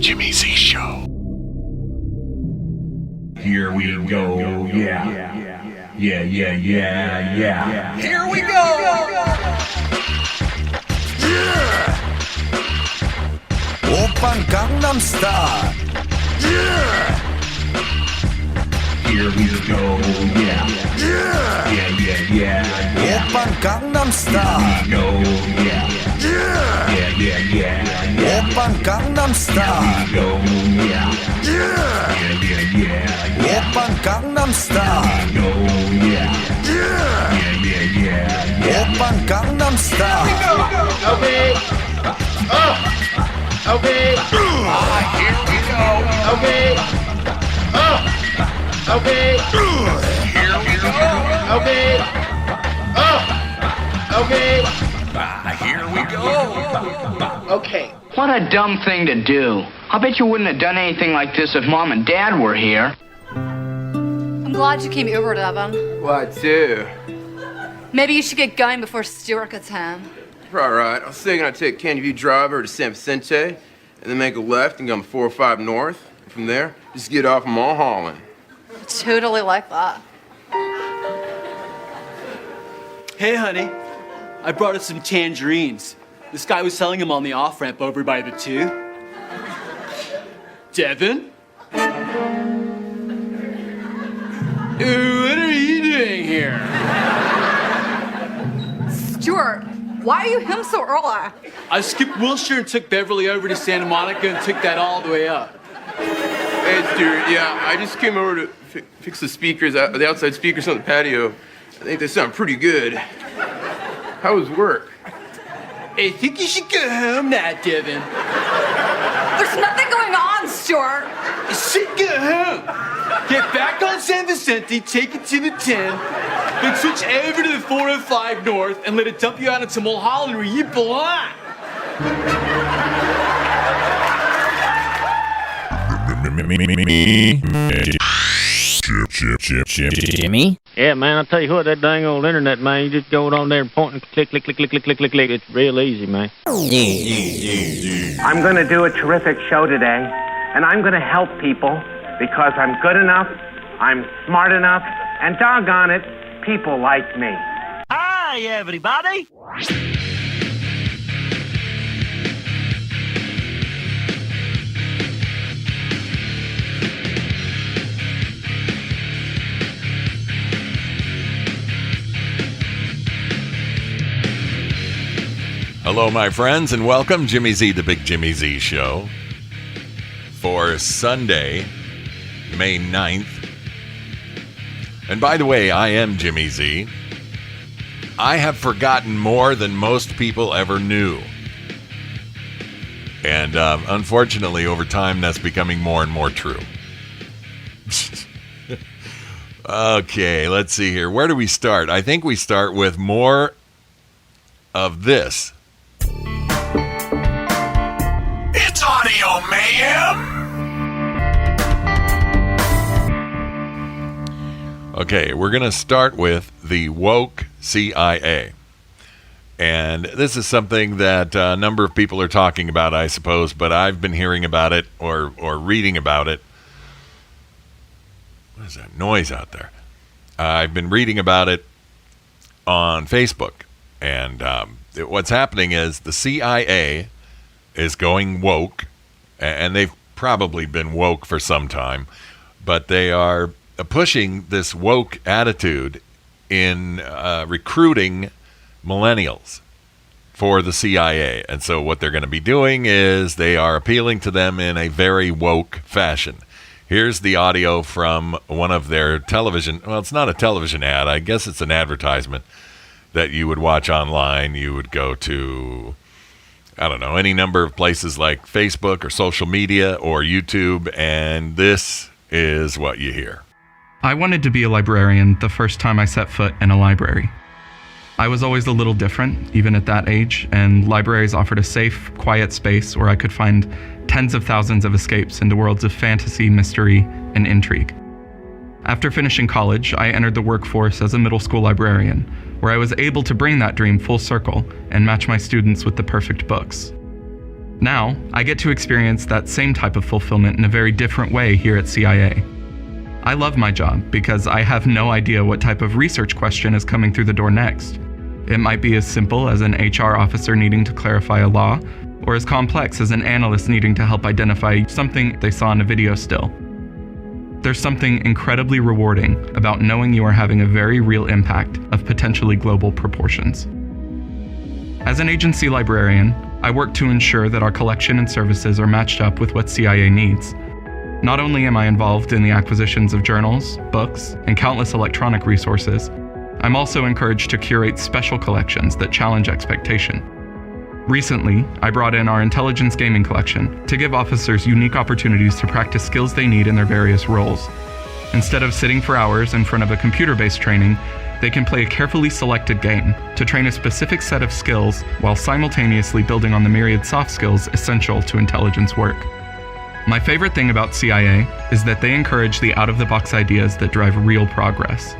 Jimmy Z Show. Here we go, yeah. Yeah. Here we go! Yeah! Oppan Gangnam Style! Yeah! Here we go, yeah. Yeah! Yeah. Oppan Gangnam Style! Here we go, yeah. Yeah! Yeah. Oppan Gangnam Style! Here we go, yeah. Yeah! Yeah. Oppan Gangnam Style! Here we go, yeah. Yeah! Yeah. Oppan Gangnam Style! Okay. Okay. Here we go. Okay. Okay. Here we go. Okay. Okay. Here we go. Okay. What a dumb thing to do. I bet you wouldn't have done anything like this if Mom and Dad were here. I'm glad you came over, Devin. What to? Maybe you should get going before Stuart gets home. All right. I was thinking I'd take Candy View Drive over to San Vicente, and then make a left and go on 405 North. And from there, just get off Mulholland. Totally like that. Hey, honey. I brought us some tangerines. This guy was selling them on the off-ramp over by the 2. Devin? Ooh, what are you doing here? Stuart, why are you home so early? I skipped Wilshire and took Beverly over to Santa Monica and took that all the way up. Hey, Stuart, yeah, I just came over to fix the speakers, the outside speakers on the patio. I think they sound pretty good. How was work? I think you should go home now, Devin. There's nothing going on, Stuart. You should go home. Get back on San Vicente, take it to the 10, then switch over to the 405 North and let it dump you out into Mulholland where you belong. Jimmy? Yeah, man, I'll tell you what, that dang old internet, man, you just go on there and point and click. It's real easy, man. I'm going to do a terrific show today, and I'm going to help people because I'm good enough, I'm smart enough, and doggone it, people like me. Hi, everybody. Hello, my friends, and welcome. Jimmy Z, the Big Jimmy Z Show, for Sunday, May 9th. And by the way, I am Jimmy Z. I have forgotten more than most people ever knew. And unfortunately, over time, that's becoming more and more true. Okay, let's see here. Where do we start? I think we start with more of this. It's Audio Mayhem! Okay, we're going to start with the woke CIA. And this is something that a number of people are talking about, I suppose, but I've been hearing about it or reading about it. What is that noise out there? I've been reading about it on Facebook. And what's happening is the CIA is going woke, and they've probably been woke for some time, but they are pushing this woke attitude in recruiting millennials for the CIA. And so what they're going to be doing is they are appealing to them in a very woke fashion. Here's the audio from one of their television, well, it's not a television ad, I guess it's an advertisement that you would watch online. You would go to, I don't know, any number of places like Facebook or social media or YouTube, and this is what you hear. I wanted to be a librarian the first time I set foot in a library. I was always a little different, even at that age, and libraries offered a safe, quiet space where I could find tens of thousands of escapes into worlds of fantasy, mystery, and intrigue. After finishing college, I entered the workforce as a middle school librarian, where I was able to bring that dream full circle and match my students with the perfect books. Now, I get to experience that same type of fulfillment in a very different way here at CIA. I love my job because I have no idea what type of research question is coming through the door next. It might be as simple as an HR officer needing to clarify a law, or as complex as an analyst needing to help identify something they saw in a video still. There's something incredibly rewarding about knowing you are having a very real impact of potentially global proportions. As an agency librarian, I work to ensure that our collection and services are matched up with what CIA needs. Not only am I involved in the acquisitions of journals, books, and countless electronic resources, I'm also encouraged to curate special collections that challenge expectation. Recently, I brought in our intelligence gaming collection to give officers unique opportunities to practice skills they need in their various roles. Instead of sitting for hours in front of a computer-based training, they can play a carefully selected game to train a specific set of skills while simultaneously building on the myriad soft skills essential to intelligence work. My favorite thing about CIA is that they encourage the out-of-the-box ideas that drive real progress.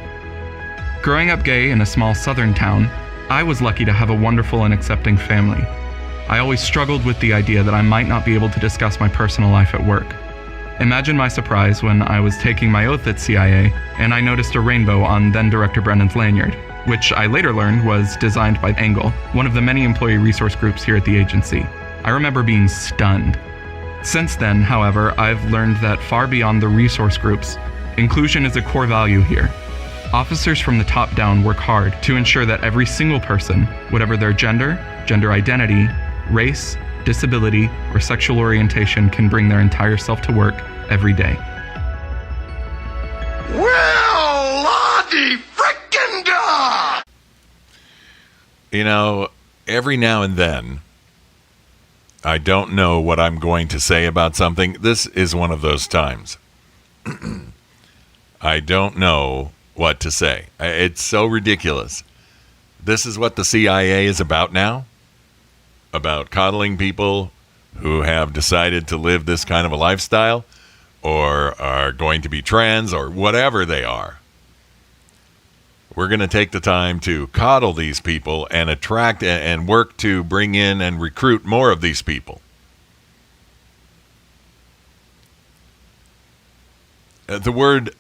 Growing up gay in a small southern town, I was lucky to have a wonderful and accepting family. I always struggled with the idea that I might not be able to discuss my personal life at work. Imagine my surprise when I was taking my oath at CIA and I noticed a rainbow on then-Director Brennan's lanyard, which I later learned was designed by Angle, one of the many employee resource groups here at the agency. I remember being stunned. Since then, however, I've learned that far beyond the resource groups, inclusion is a core value here. Officers from the top down work hard to ensure that every single person, whatever their gender, gender identity, race, disability, or sexual orientation, can bring their entire self to work every day. Well, Lottie frickin' da! You know, every now and then, I don't know what I'm going to say about something. This is one of those times. I don't know what to say. It's so ridiculous. This is what the CIA is about now? About coddling people who have decided to live this kind of a lifestyle or are going to be trans or whatever they are. We're going to take the time to coddle these people and attract and work to bring in and recruit more of these people. The word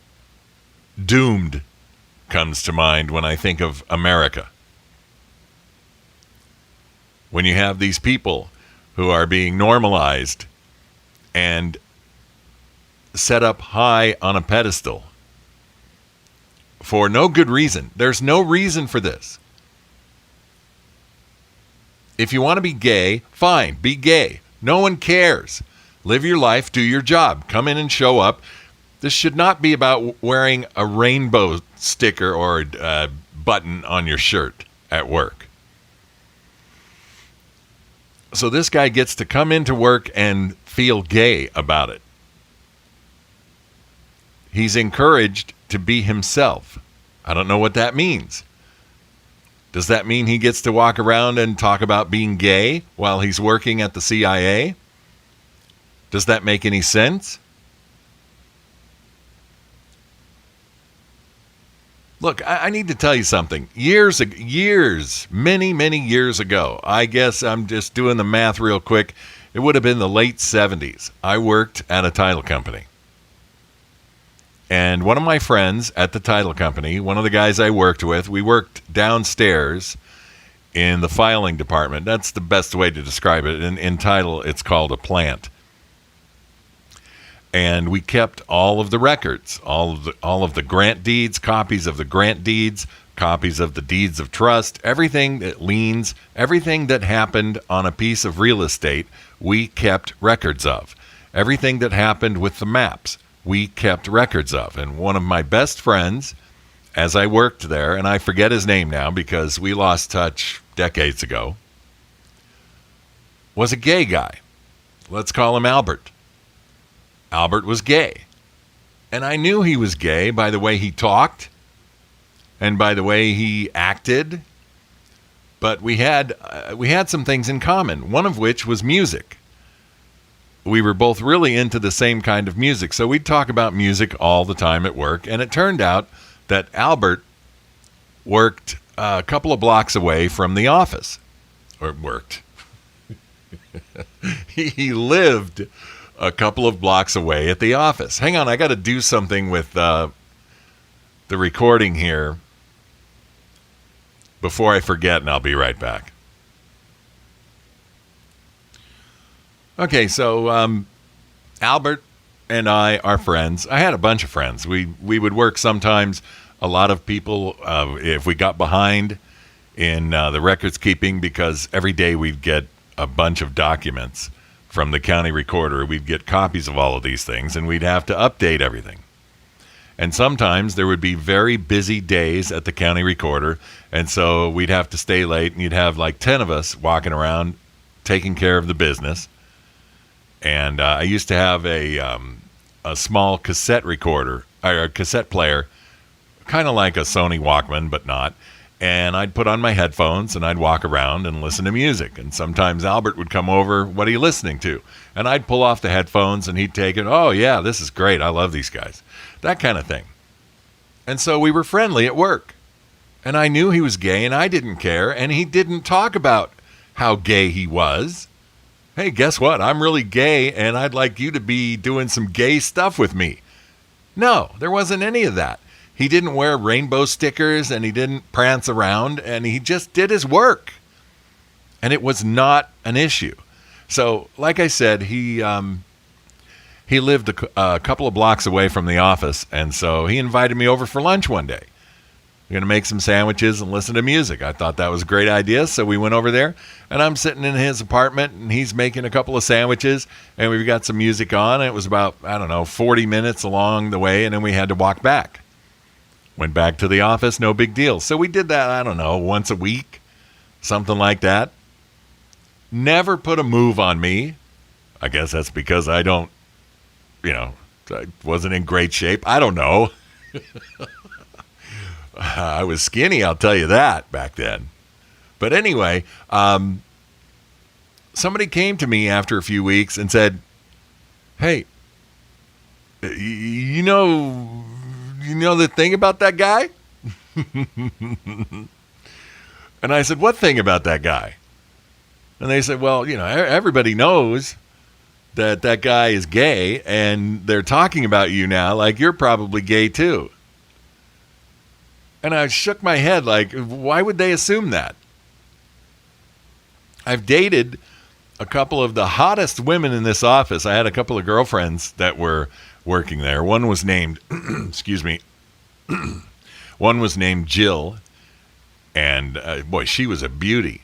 doomed comes to mind when I think of America. When you have these people who are being normalized and set up high on a pedestal for no good reason. There's no reason for this. If you want to be gay, fine, be gay. No one cares. Live your life, do your job. Come in and show up. This should not be about wearing a rainbow sticker or a button on your shirt at work. So this guy gets to come into work and feel gay about it. He's encouraged to be himself. I don't know what that means. Does that mean he gets to walk around and talk about being gay while he's working at the CIA? Does that make any sense? Look, I need to tell you something. Many years ago, I guess I'm just doing the math real quick. It would have been the late 70s. I worked at a title company. And one of my friends at the title company, one of the guys I worked with, we worked downstairs in the filing department. That's the best way to describe it. In title, it's called a plant. And we kept all of the records, all of the grant deeds, copies of the grant deeds, copies of the deeds of trust, everything that liens, everything that happened on a piece of real estate, we kept records of. Everything that happened with the maps, we kept records of. And one of my best friends, as I worked there, and I forget his name now because we lost touch decades ago, was a gay guy. Let's call him Albert. Albert was gay. And I knew he was gay by the way he talked and by the way he acted. But we had some things in common, one of which was music. We were both really into the same kind of music, so we'd talk about music all the time at work. And it turned out that Albert worked a couple of blocks away from the office. Or worked. he lived a couple of blocks away at the office. Hang on, I got to do something with the recording here before I forget, and I'll be right back. Okay, so Albert and I are friends. I had a bunch of friends. We would work sometimes. A lot of people, if we got behind in the records keeping, because every day we'd get a bunch of documents from the county recorder. We'd get copies of all of these things, and we'd have to update everything. And sometimes there would be very busy days at the county recorder, and so we'd have to stay late, and you'd have like 10 of us walking around taking care of the business. And I used to have a small cassette recorder, or a cassette player, kind of like a Sony Walkman, but not. And I'd put on my headphones and I'd walk around and listen to music. And sometimes Albert would come over, "What are you listening to?" And I'd pull off the headphones and he'd take it, "Oh yeah, this is great. I love these guys." That kind of thing. And so we were friendly at work. And I knew he was gay and I didn't care. And he didn't talk about how gay he was. "Hey, guess what? I'm really gay and I'd like you to be doing some gay stuff with me." No, there wasn't any of that. He didn't wear rainbow stickers and he didn't prance around, and he just did his work. And it was not an issue. So, like I said, he lived a couple of blocks away from the office, and so he invited me over for lunch one day. We're going to make some sandwiches and listen to music. I thought that was a great idea, so we went over there, and I'm sitting in his apartment, and he's making a couple of sandwiches, and we've got some music on. And it was about, 40 minutes along the way, and then we had to walk back. Went back to the office, no big deal. So we did that, once a week, something like that. Never put a move on me. I guess that's because I don't, I wasn't in great shape. I don't know. I was skinny, I'll tell you that, back then. But anyway, somebody came to me after a few weeks and said, "Hey, you know the thing about that guy?" And I said, "What thing about that guy?" And they said, "Well, everybody knows that guy is gay, and they're talking about you now like you're probably gay too." And I shook my head like, why would they assume that? I've dated a couple of the hottest women in this office. I had a couple of girlfriends that were working there. One was named, excuse me, one was named Jill, and boy, she was a beauty.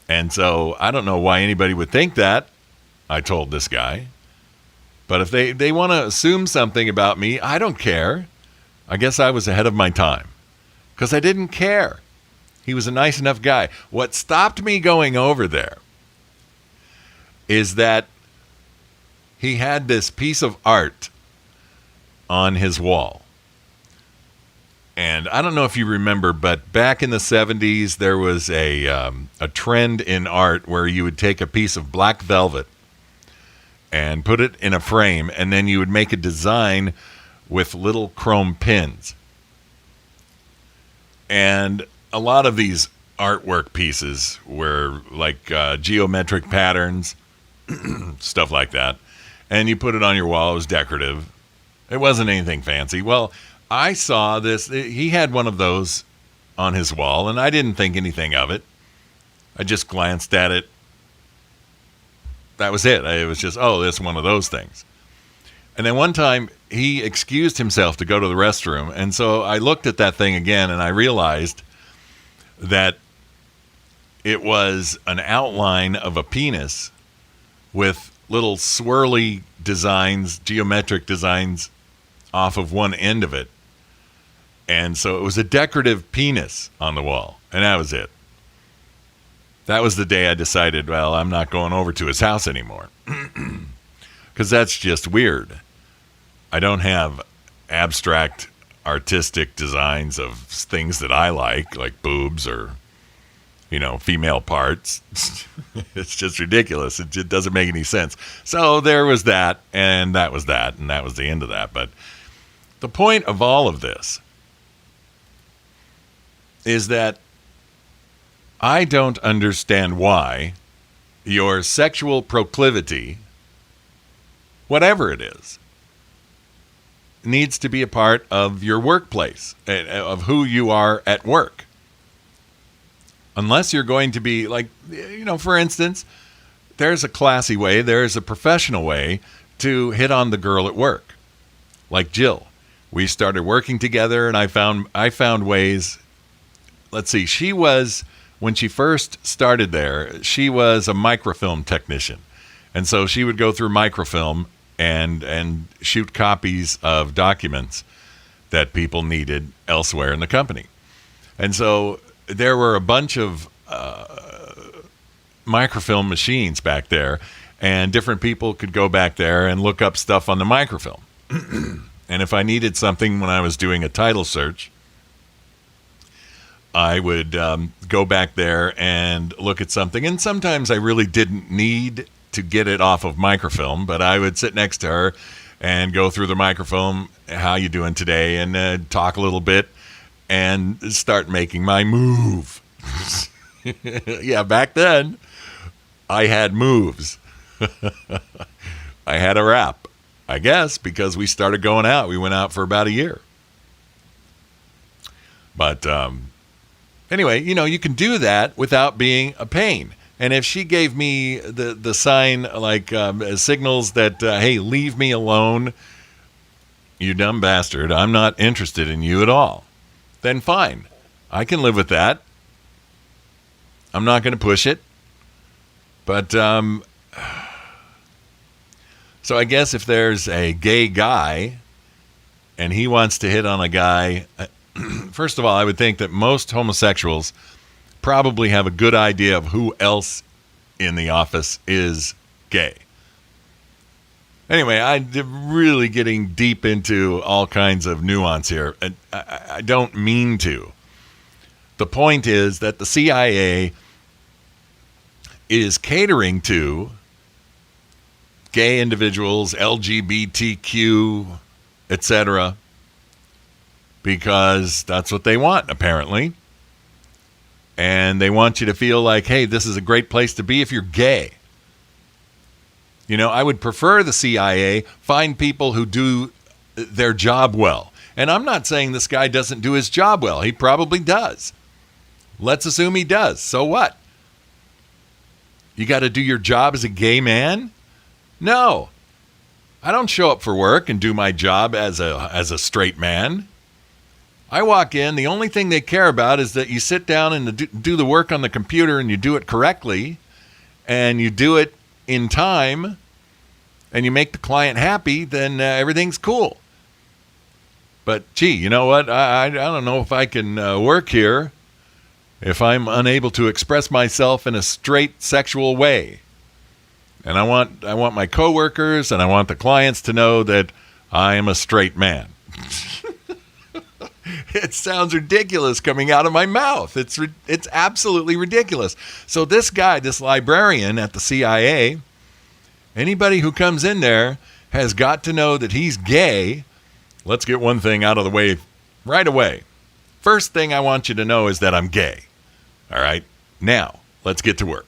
And so I don't know why anybody would think that, I told this guy. But if they want to assume something about me, I don't care. I guess I was ahead of my time because I didn't care. He was a nice enough guy. What stopped me going over there is that he had this piece of art on his wall. And I don't know if you remember, but back in the 70s, there was a trend in art where you would take a piece of black velvet and put it in a frame, and then you would make a design with little chrome pins. And a lot of these artwork pieces were like geometric patterns, stuff like that. And you put it on your wall. It was decorative. It wasn't anything fancy. Well, I saw this. He had one of those on his wall, and I didn't think anything of it. I just glanced at it. That was it. It was just, oh, that's one of those things. And then one time, he excused himself to go to the restroom, and so I looked at that thing again, and I realized that it was an outline of a penis with little swirly designs, geometric designs off of one end of it. And so it was a decorative penis on the wall, and that was it. That was the day I decided, well, I'm not going over to his house anymore. Because that's just weird. I don't have abstract artistic designs of things that I like boobs or, female parts. It's just ridiculous. It just doesn't make any sense. So there was that, and that was that, and that was the end of that. But the point of all of this is that I don't understand why your sexual proclivity, whatever it is, needs to be a part of your workplace, of who you are at work. Unless you're going to be like, for instance, there's a classy way, there's a professional way to hit on the girl at work. Like Jill. We started working together, and I found ways. Let's see, when she first started there, she was a microfilm technician. And so she would go through microfilm and shoot copies of documents that people needed elsewhere in the company. And so there were a bunch of microfilm machines back there, and different people could go back there and look up stuff on the microfilm. And if I needed something when I was doing a title search, I would go back there and look at something. And sometimes I really didn't need to get it off of microfilm, but I would sit next to her and go through the microfilm, how you doing today, and talk a little bit and start making my move. Yeah, back then, I had moves. I had a rap, I guess, because we started going out. We went out for about a year. But anyway, you can do that without being a pain. And if she gave me the sign, like signals that, hey, leave me alone, you dumb bastard, I'm not interested in you at all, then fine. I can live with that. I'm not going to push it. But so I guess if there's a gay guy and he wants to hit on a guy, first of all, I would think that most homosexuals probably have a good idea of who else in the office is gay. Anyway, I'm really getting deep into all kinds of nuance here. I don't mean to. The point is that the CIA is catering to gay individuals, LGBTQ, etc., because that's what they want, apparently. And they want you to feel like, hey, this is a great place to be if you're gay. I would prefer the CIA find people who do their job well. And I'm not saying this guy doesn't do his job well. He probably does. Let's assume he does. So what? You got to do your job as a gay man? No. I don't show up for work and do my job as a straight man. I walk in, the only thing they care about is that you sit down and do the work on the computer and you do it correctly and you do it in time and you make the client happy, then everything's cool. But gee, you know what? I don't know if I can work here if I'm unable to express myself in a straight sexual way. And I want my coworkers and I want the clients to know that I am a straight man. It sounds ridiculous coming out of my mouth. It's absolutely ridiculous. So this guy, this librarian at the CIA, anybody who comes in there has got to know that he's gay. Let's get one thing out of the way right away. First thing I want you to know is that I'm gay. All right? Now, let's get to work.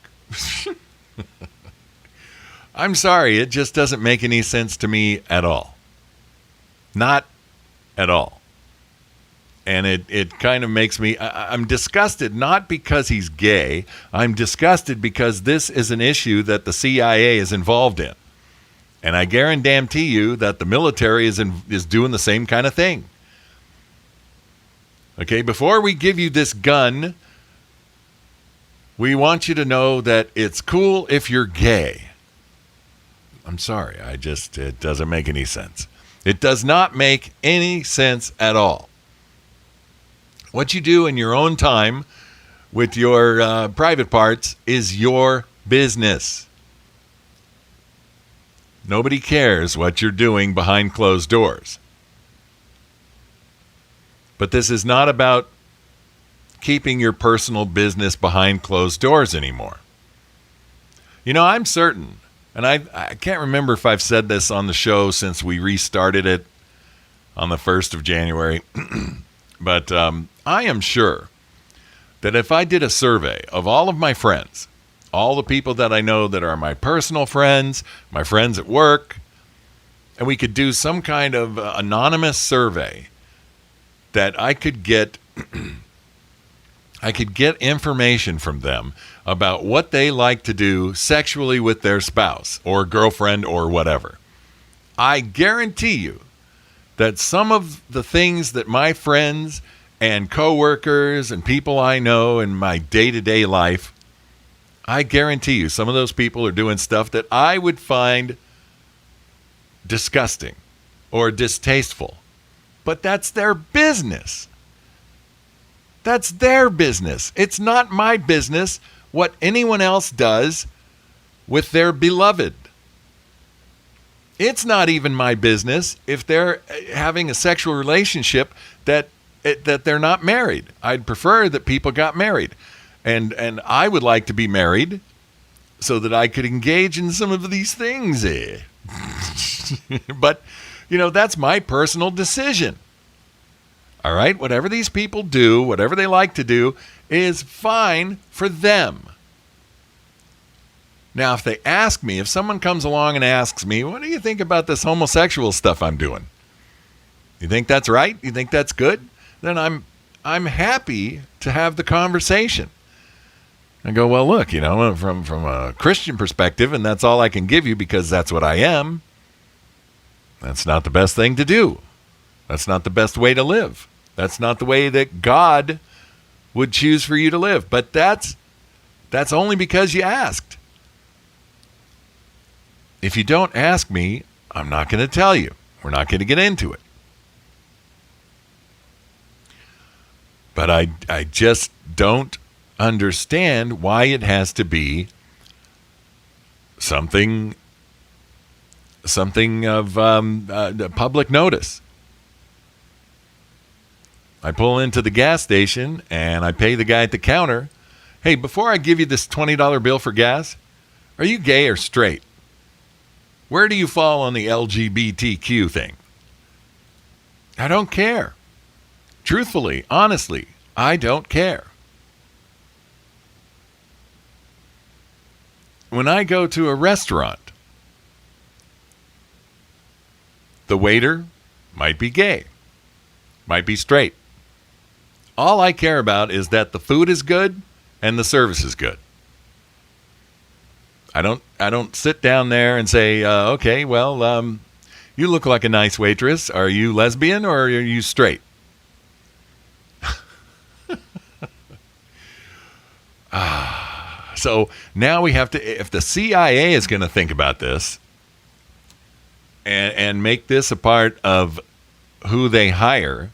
I'm sorry, it just doesn't make any sense to me at all. Not at all. And it kind of makes me, I'm disgusted, not because he's gay. I'm disgusted because this is an issue that the CIA is involved in. And I guarantee you that the military is doing the same kind of thing. Okay, before we give you this gun, we want you to know that it's cool if you're gay. I'm sorry, it doesn't make any sense. It does not make any sense at all. What you do in your own time with your private parts is your business. Nobody cares what you're doing behind closed doors. But this is not about keeping your personal business behind closed doors anymore. I'm certain, and I can't remember if I've said this on the show since we restarted it on the 1st of January, but I am sure that if I did a survey of all of my friends, all the people that I know that are my personal friends, my friends at work, and we could do some kind of anonymous survey that I could get information from them about what they like to do sexually with their spouse or girlfriend or whatever. I guarantee you that some of the things that my friends and coworkers and people I know in my day-to-day life, I guarantee you some of those people are doing stuff that I would find disgusting or distasteful. But that's their business. That's their business. It's not my business what anyone else does with their beloved. It's not even my business if they're having a sexual relationship that they're not married. I'd prefer that people got married. And I would like to be married so that I could engage in some of these things. But, that's my personal decision. All right? Whatever these people do, whatever they like to do, is fine for them. Now, if someone comes along and asks me, what do you think about this homosexual stuff I'm doing? You think that's right? You think that's good? Then I'm happy to have the conversation. I go, well, look, from a Christian perspective, and that's all I can give you because that's what I am. That's not the best thing to do. That's not the best way to live. That's not the way that God would choose for you to live. But that's only because you asked. If you don't ask me, I'm not going to tell you. We're not going to get into it. But I just don't understand why it has to be something of public notice. I pull into the gas station and I pay the guy at the counter, hey, before I give you this $20 bill for gas, are you gay or straight? Where do you fall on the LGBTQ thing? I don't care. Truthfully, honestly, I don't care. When I go to a restaurant, the waiter might be gay, might be straight. All I care about is that the food is good and the service is good. I don't sit down there and say, okay, well, you look like a nice waitress. Are you lesbian or are you straight? So now we have to, if the CIA is going to think about this and make this a part of who they hire,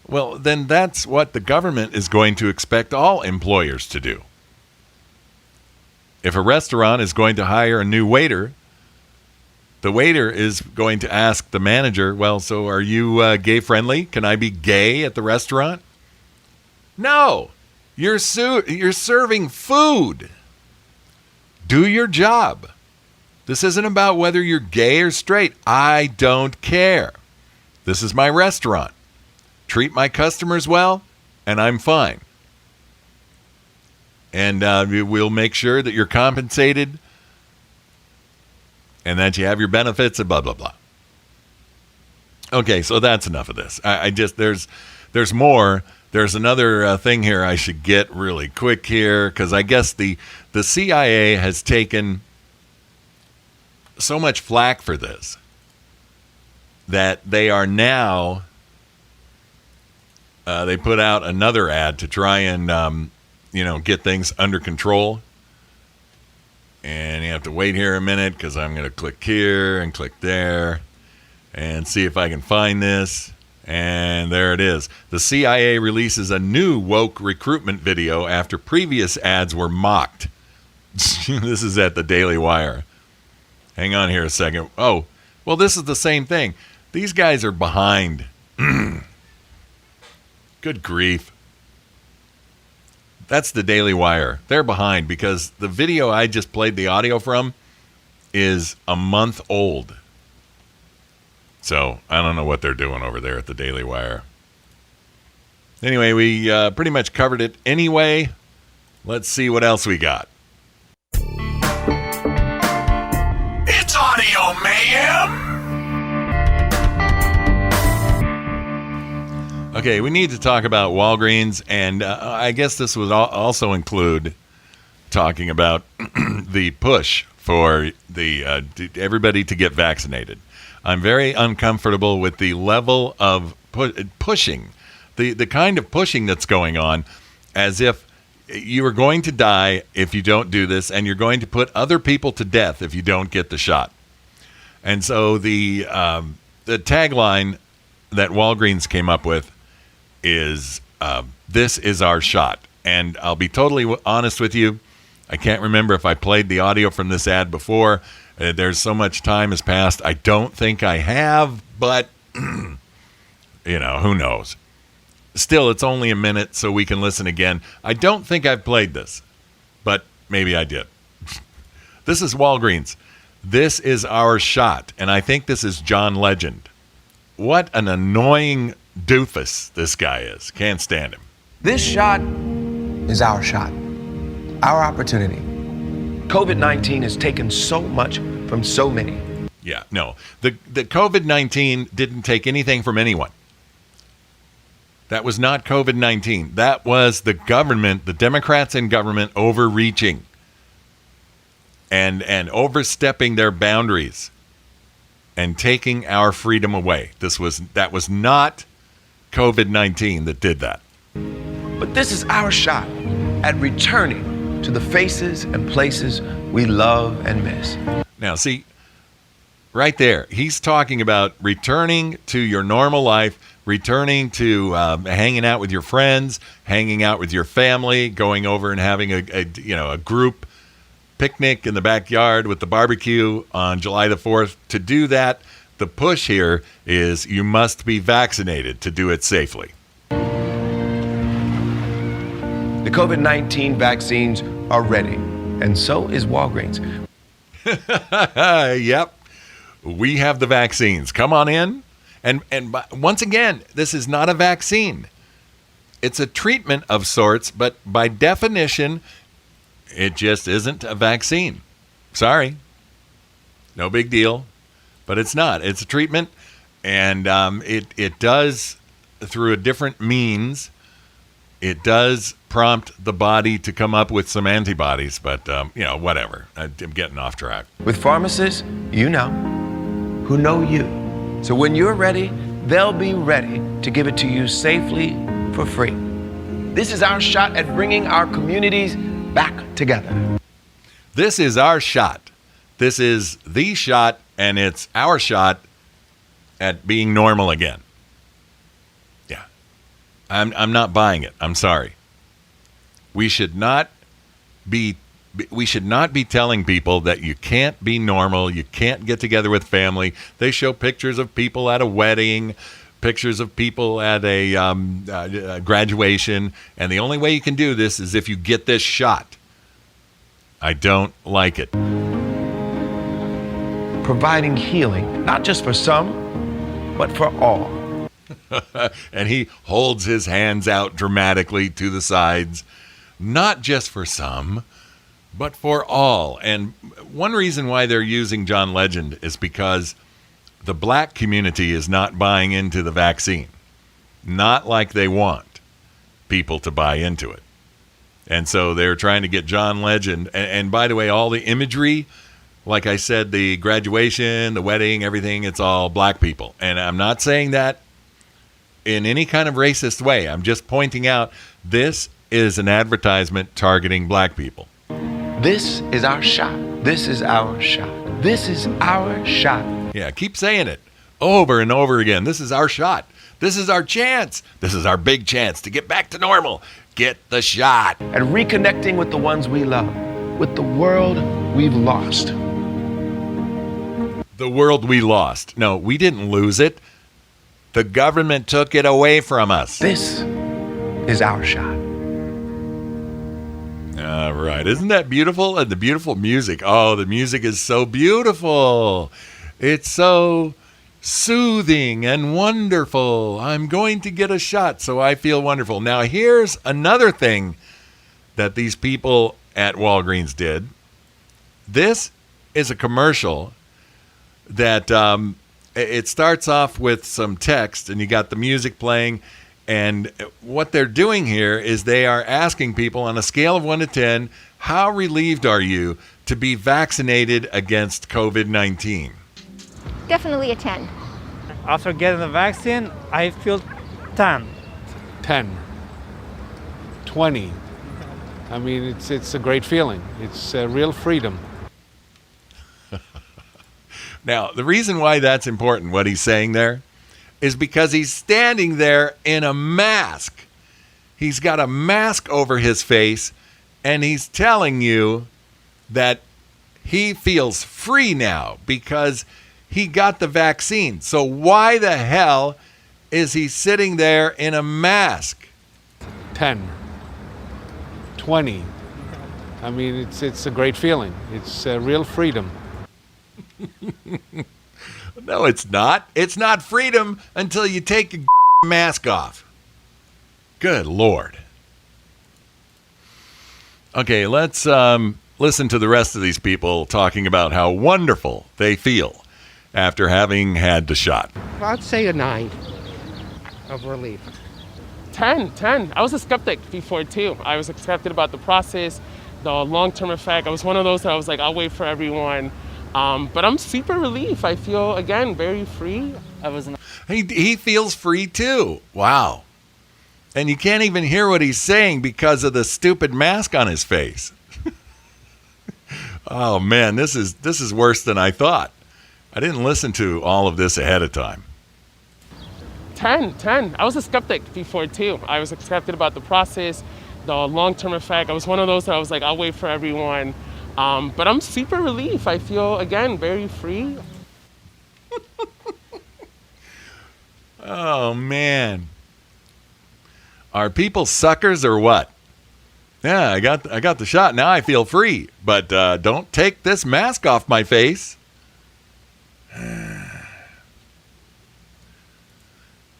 well, then that's what the government is going to expect all employers to do. If a restaurant is going to hire a new waiter, the waiter is going to ask the manager, well, so are you gay friendly? Can I be gay at the restaurant? No, you're serving food. Do your job. This isn't about whether you're gay or straight. I don't care. This is my restaurant. Treat my customers well, and I'm fine. And we'll make sure that you're compensated and that you have your benefits and blah, blah, blah. Okay, so that's enough of this. There's more. There's another thing here I should get really quick here because I guess the CIA has taken so much flack for this that they are now, they put out another ad to try and get things under control. And you have to wait here a minute because I'm going to click here and click there and see if I can find this. And there it is. The CIA releases a new woke recruitment video after previous ads were mocked. This is at the Daily Wire. Hang on here a second. Oh, well, this is the same thing. These guys are behind. Good grief. That's the Daily Wire. They're behind because the video I just played the audio from is a month old. So I don't know what they're doing over there at the Daily Wire. Anyway, we pretty much covered it anyway. Let's see what else we got. Okay, we need to talk about Walgreens, and I guess this would also include talking about the push for the everybody to get vaccinated. I'm very uncomfortable with the level of pushing, the kind of pushing that's going on, as if you are going to die if you don't do this, and you're going to put other people to death if you don't get the shot. And so the tagline that Walgreens came up with is, this is our shot. And I'll be totally honest with you, I can't remember if I played the audio from this ad before. There's so much time has passed. I don't think I have, but, who knows? Still, it's only a minute, so we can listen again. I don't think I've played this, but maybe I did. This is Walgreens. This is our shot, and I think this is John Legend. What an annoying doofus this guy is. Can't stand him. This shot is our shot, our opportunity. COVID-19 has taken so much from so many. Yeah, no. The COVID-19 didn't take anything from anyone. That was not COVID-19. That was the government, the Democrats in government overreaching and overstepping their boundaries and taking our freedom away. That was not COVID-19 that did that. But this is our shot at returning to the faces and places we love and miss. Now, see, right there, he's talking about returning to your normal life, returning to hanging out with your friends, hanging out with your family, going over and having a group picnic in the backyard with the barbecue on July the 4th. To do that, the push here is you must be vaccinated to do it safely. The COVID-19 vaccines are ready, and so is Walgreens. Yep. We have the vaccines. Come on in. And once again, this is not a vaccine. It's a treatment of sorts, but by definition, it just isn't a vaccine. Sorry. No big deal. But it's not. It's a treatment, and it does, through a different means, it does prompt the body to come up with some antibodies, but, whatever. I'm getting off track. With pharmacists, who know you. So when you're ready, they'll be ready to give it to you safely for free. This is our shot at bringing our communities back together. This is our shot. This is the shot, and it's our shot at being normal again. Yeah. I'm not buying it. I'm sorry. We should not be telling people that you can't be normal, you can't get together with family. They show pictures of people at a wedding, pictures of people at a graduation, and the only way you can do this is if you get this shot. I don't like it. Providing healing, not just for some, but for all. And he holds his hands out dramatically to the sides, not just for some, but for all. And one reason why they're using John Legend is because the black community is not buying into the vaccine. Not like they want people to buy into it. And so they're trying to get John Legend. And by the way, all the imagery, like I said, the graduation, the wedding, everything, it's all black people. And I'm not saying that in any kind of racist way. I'm just pointing out this is an advertisement targeting black people. This is our shot. This is our shot. This is our shot. Yeah, keep saying it over and over again. This is our shot. This is our chance. This is our big chance to get back to normal. Get the shot. And reconnecting with the ones we love, with the world we've lost. The world we lost. No, we didn't lose it. The government took it away from us. This is our shot. All right. Isn't that beautiful? And the beautiful music. Oh, the music is so beautiful. It's so soothing and wonderful. I'm going to get a shot, so I feel wonderful. Now, here's another thing that these people at Walgreens did. This is a commercial that it starts off with some text, and you got the music playing, And what they're doing here is they are asking people on a scale of 1 to 10, how relieved are you to be vaccinated against COVID-19? Definitely a 10. After getting the vaccine, I feel 10. 10. 20. I mean, it's a great feeling. It's real freedom. Now, the reason why that's important, what he's saying there, is because he's standing there in a mask. He's got a mask over his face, and he's telling you that he feels free now because he got the vaccine. So why the hell is he sitting there in a mask? 10. 20. I mean, it's a great feeling. It's real freedom. No, it's not. It's not freedom until you take your mask off. Good Lord. Okay, let's listen to the rest of these people talking about how wonderful they feel after having had the shot. I'd say a 9 of relief. 10. I was a skeptic before too. I was skeptic about the process, the long-term effect. I was one of those that I was like, I'll wait for everyone. But I'm super relieved. I feel, again, very free. He feels free too. Wow. And you can't even hear what he's saying because of the stupid mask on his face. Oh man, this is worse than I thought. I didn't listen to all of this ahead of time. 10. I was a skeptic before too. I was skeptic about the process, the long-term effect. I was one of those that I was like, I'll wait for everyone. But I'm super relieved. I feel, again, very free. Oh, man. Are people suckers or what? Yeah, I got the shot. Now I feel free. But don't take this mask off my face.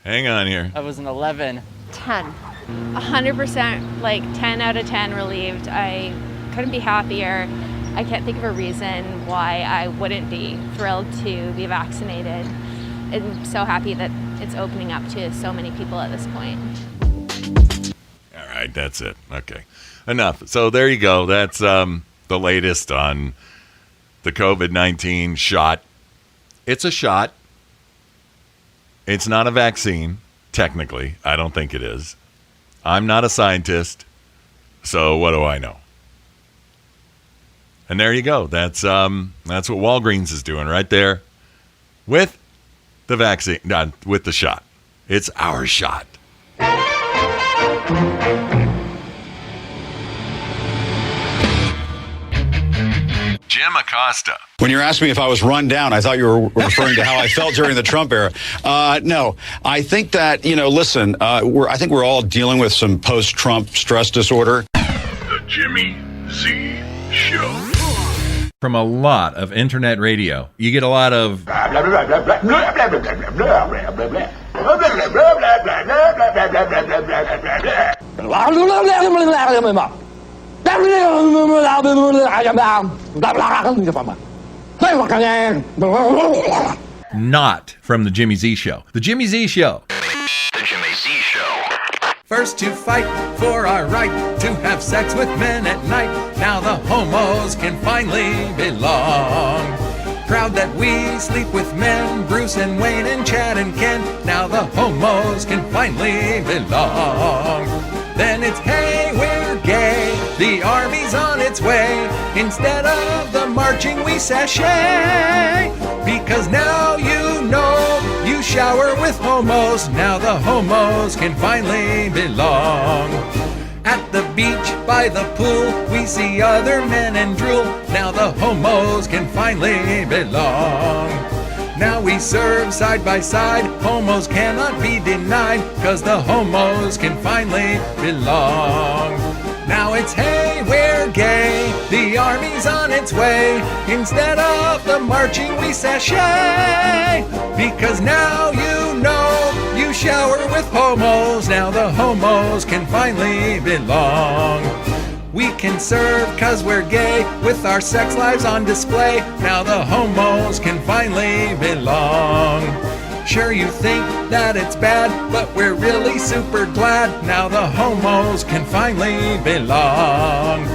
Hang on here. I was an 11. 10. 100%, like 10 out of 10 relieved. I couldn't be happier. I can't think of a reason why I wouldn't be thrilled to be vaccinated. I'm so happy that it's opening up to so many people at this point. All right, that's it. Okay, enough. So there you go. That's the latest on the COVID-19 shot. It's a shot. It's not a vaccine, technically. I don't think it is. I'm not a scientist, so what do I know? And there you go. That's what Walgreens is doing right there with the vaccine, not with the shot. It's our shot. Jim Acosta. When you're asking me if I was run down, I thought you were referring to how I felt during the Trump era. No, I think that, listen, I think we're all dealing with some post-Trump stress disorder. The Jimmy Z Show. From a lot of internet radio, you get a lot of not from the Jimmy Z Show. The Jimmy Z Show. The Jimmy Z Show. First to fight for our right to have sex with men at night. Now the homos can finally belong. Proud that we sleep with men, Bruce and Wayne and Chad and Ken. Now the homos can finally belong. Then it's, hey, we're gay, the army's on its way. Instead of the marching, we sashay. Because now you know you shower with homos. Now the homos can finally belong. At the beach, by the pool, we see other men and drool. Now the homos can finally belong. Now we serve side by side, homos cannot be denied, 'cause the homos can finally belong. Now it's, hey, we're gay, the army's on its way. Instead of the marching, we sashay. Because now you know you shower with homos. Now the homos can finally belong. We can serve 'cause we're gay, with our sex lives on display. Now the homos can finally belong. Sure, you think that it's bad, but we're really super glad now the homos can finally belong.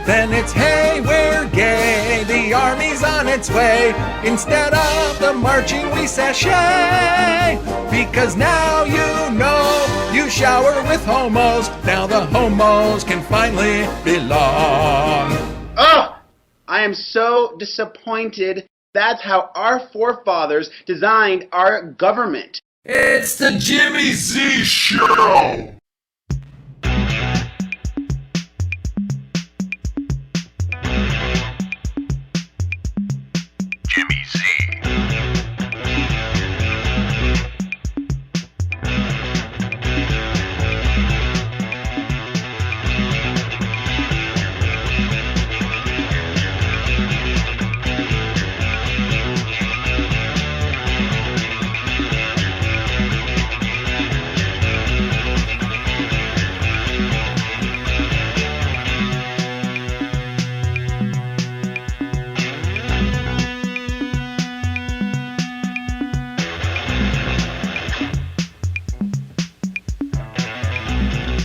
Then it's, hey, we're gay, the army's on its way. Instead of the marching, we sashay. Because now you know you shower with homos. Now the homos can finally belong. Oh, I am so disappointed. That's how our forefathers designed our government. It's the Jimmy Z Show! Jimmy Z.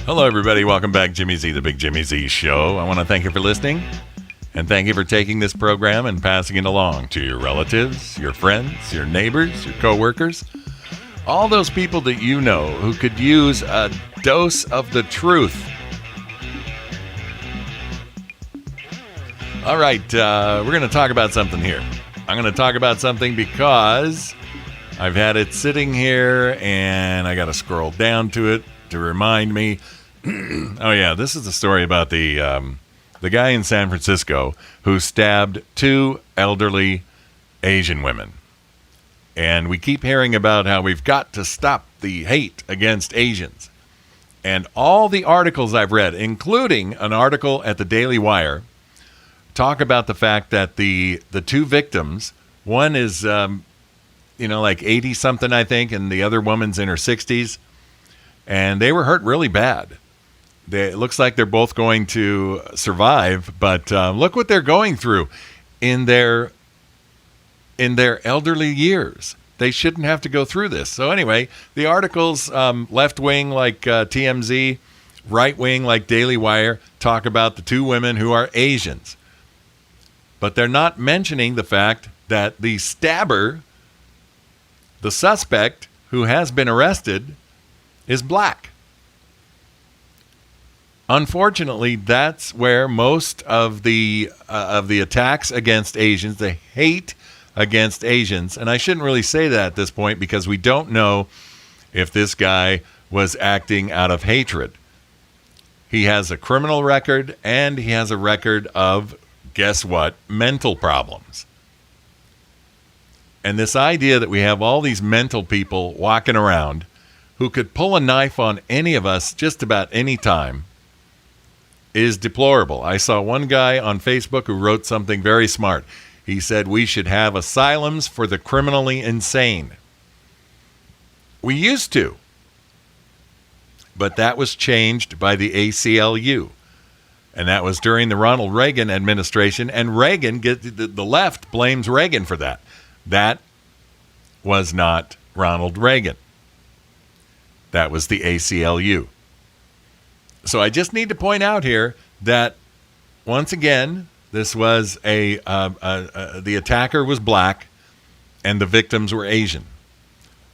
Hello, everybody. Welcome back. Jimmy Z, the Big Jimmy Z Show. I want to thank you for listening, and thank you for taking this program and passing it along to your relatives, your friends, your neighbors, your coworkers, all those people that you know who could use a dose of the truth. All right, we're going to talk about something here. I'm going to talk about something because I've had it sitting here, and I got to scroll down to it to remind me. Oh yeah, this is the story about the guy in San Francisco who stabbed 2 elderly Asian women. And we keep hearing about how we've got to stop the hate against Asians. And all the articles I've read, including an article at the Daily Wire, talk about the fact that the 2 victims, one is like 80 something, I think, and the other woman's in her 60s. And they were hurt really bad. It looks like they're both going to survive, but look what they're going through in their elderly years. They shouldn't have to go through this. So anyway, the articles, left wing like TMZ, right wing like Daily Wire, talk about the 2 women who are Asians. But they're not mentioning the fact that the stabber, the suspect who has been arrested, is black. Unfortunately, that's where most of the attacks against Asians, the hate against Asians, and I shouldn't really say that at this point because we don't know if this guy was acting out of hatred. He has a criminal record, and he has a record of, guess what, mental problems. And this idea that we have all these mental people walking around who could pull a knife on any of us just about any time is deplorable. I saw one guy on Facebook who wrote something very smart. He said we should have asylums for the criminally insane. We used to, but that was changed by the ACLU. And that was during the Ronald Reagan administration, and Reagan, the left blames Reagan for that. That was not Ronald Reagan. That was the ACLU. So I just need to point out here that, once again, this was the attacker was black and the victims were Asian.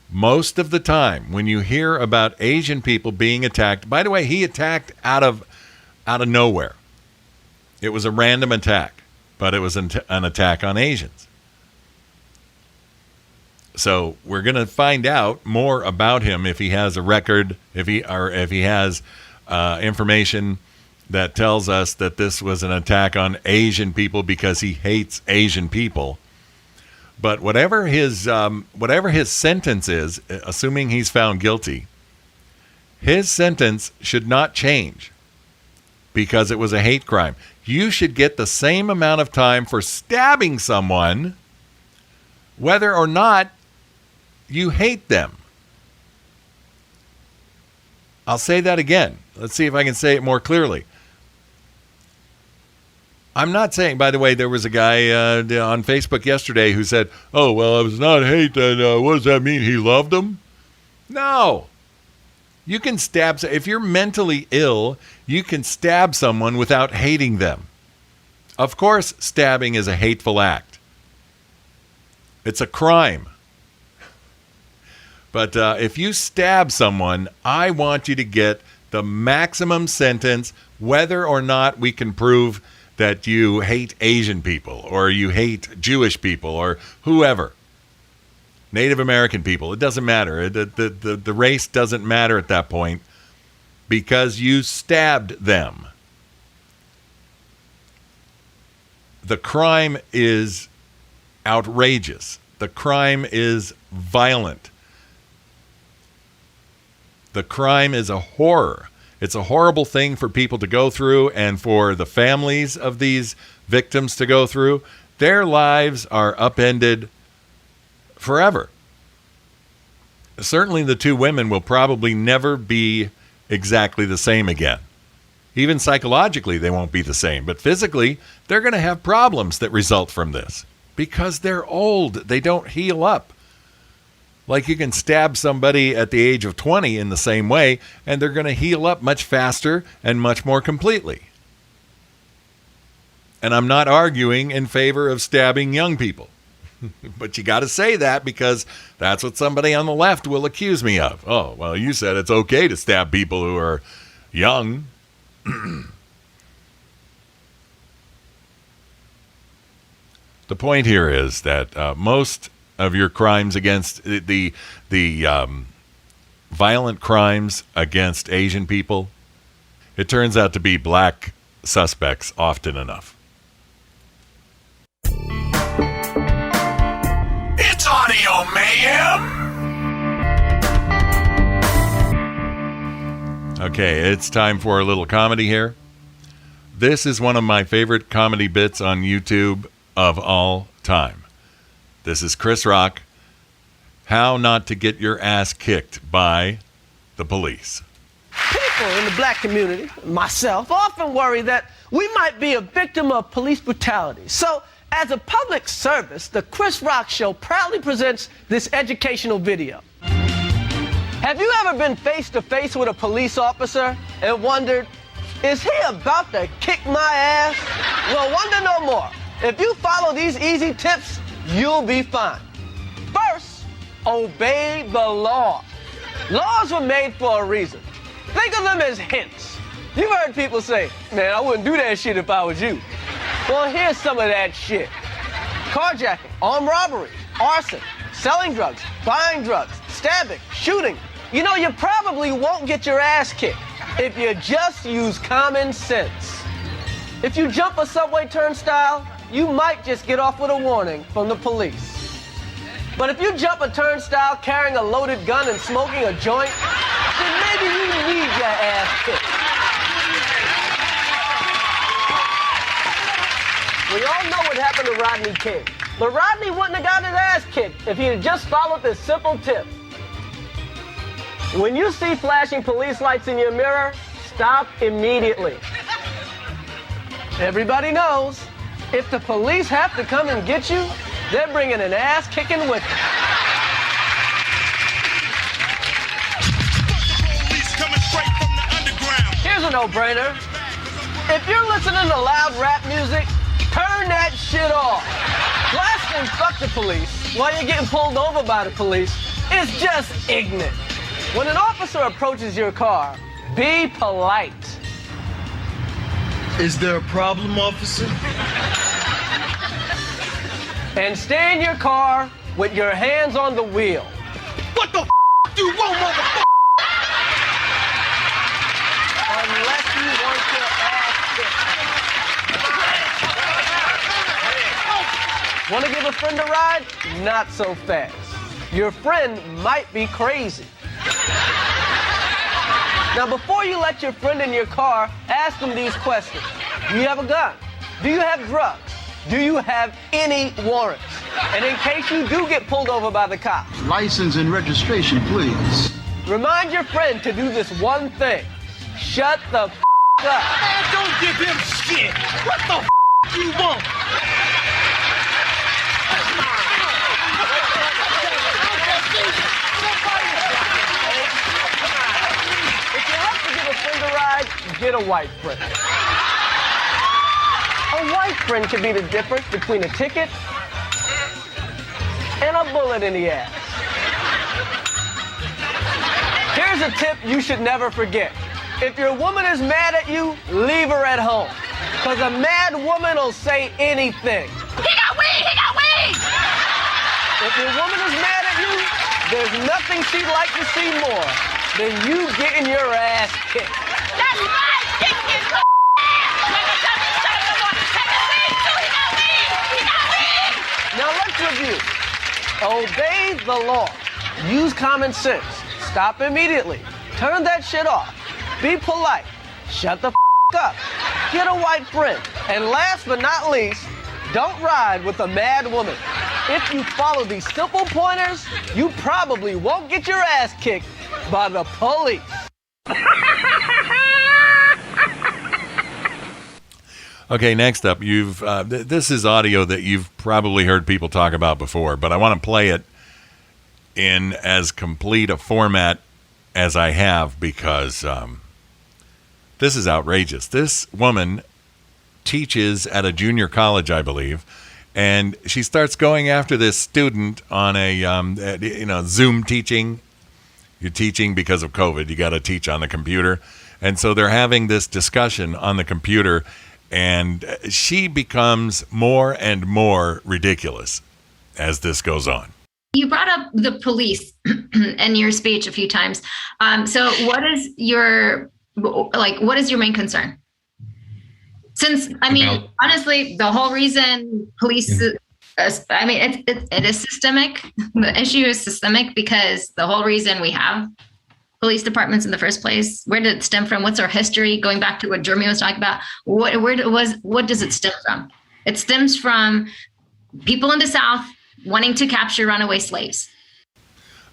Most of the time when you hear about Asian people being attacked, by the way, he attacked out of nowhere. It was a random attack, but it was an attack on Asians. So we're going to find out more about him if he has a record, if he has information that tells us that this was an attack on Asian people because he hates Asian people. But whatever his sentence is, assuming he's found guilty, his sentence should not change because it was a hate crime. You should get the same amount of time for stabbing someone, whether or not you hate them. I'll say that again. Let's see if I can say it more clearly. I'm not saying, by the way, there was a guy on Facebook yesterday who said, oh, well, it was not hate. And what does that mean? He loved them? No. You can stab. If you're mentally ill, you can stab someone without hating them. Of course, stabbing is a hateful act. It's a crime. But if you stab someone, I want you to get the maximum sentence, whether or not we can prove that you hate Asian people or you hate Jewish people or whoever. Native American people. It doesn't matter. The race doesn't matter at that point because you stabbed them. The crime is outrageous. The crime is violent. The crime is a horror. It's a horrible thing for people to go through and for the families of these victims to go through. Their lives are upended forever. Certainly the two women will probably never be exactly the same again. Even psychologically, they won't be the same. But physically, they're going to have problems that result from this because they're old. They don't heal up. Like you can stab somebody at the age of 20 in the same way, and they're going to heal up much faster and much more completely. And I'm not arguing in favor of stabbing young people. But you got to say that because that's what somebody on the left will accuse me of. Oh, well, you said it's okay to stab people who are young. The point here is that most of your crimes against the violent crimes against Asian people, it turns out to be black suspects often enough. It's Audio Mayhem! Okay, it's time for a little comedy here. This is one of my favorite comedy bits on YouTube of all time. This is Chris Rock, How Not to Get Your Ass Kicked by the Police. People in the black community, myself, often worry that we might be a victim of police brutality. So, as a public service, the Chris Rock Show proudly presents this educational video. Have you ever been face to face with a police officer and wondered, is he about to kick my ass? Well, wonder no more. If you follow these easy tips, you'll be fine. First, obey the law. Laws were made for a reason. Think of them as hints. You've heard people say, man, I wouldn't do that shit if I was you. Well, here's some of that shit. Carjacking, armed robbery, arson, selling drugs, buying drugs, stabbing, shooting. You know, you probably won't get your ass kicked if you just use common sense. If you jump a subway turnstile, you might just get off with a warning from the police. But if you jump a turnstile carrying a loaded gun and smoking a joint, then maybe you need your ass kicked. We all know what happened to Rodney King. But Rodney wouldn't have gotten his ass kicked if he had just followed this simple tip. When you see flashing police lights in your mirror, stop immediately. Everybody knows, if the police have to come and get you, they're bringing an ass kicking with them. Here's a no-brainer. If you're listening to loud rap music, turn that shit off. Blasting fuck the police while you're getting pulled over by the police is just ignorant. When an officer approaches your car, be polite. Is there a problem, officer? And stay in your car with your hands on the wheel. What the do you want, motherfucker? Unless you want your ass kicked. Want to give a friend a ride? Not so fast. Your friend might be crazy. Now, before you let your friend in your car, ask them these questions. Do you have a gun? Do you have drugs? Do you have any warrants? And in case you do get pulled over by the cops, License and registration, please. remind your friend to do this one thing. Shut the up. Man, don't give him shit. What the you want? If you have to give a friend a ride, get a white friend. A white friend can be the difference between a ticket and a bullet in the ass. Here's a tip you should never forget. If your woman is mad at you, leave her at home. Because a mad woman will say anything. He got weed! He got weed! If your woman is mad at you, there's nothing she'd like to see more than you getting your ass kicked. That's right! Kick his ass! Now let's review. Obey the law. Use common sense. Stop immediately. Turn that shit off. Be polite. Shut the up. Get a white friend. And last but not least, don't ride with a mad woman. If you follow these simple pointers, you probably won't get your ass kicked by the police. Okay, next up, this is audio that you've probably heard people talk about before, but I want to play it in as complete a format as I have because this is outrageous. This woman teaches at a junior college, I believe, and she starts going after this student on a Zoom teaching. You're teaching because of COVID. You got to teach on the computer, and so they're having this discussion on the computer. And she becomes more and more ridiculous as this goes on. You brought up the police in your speech a few times. So what is your main concern? Since, honestly, the whole reason police, it is systemic. The issue is systemic because the whole reason we have police departments in the first place, where did it stem from? What's our history? Going back to what Jeremy was talking about, what does it stem from? It stems from people in the South wanting to capture runaway slaves.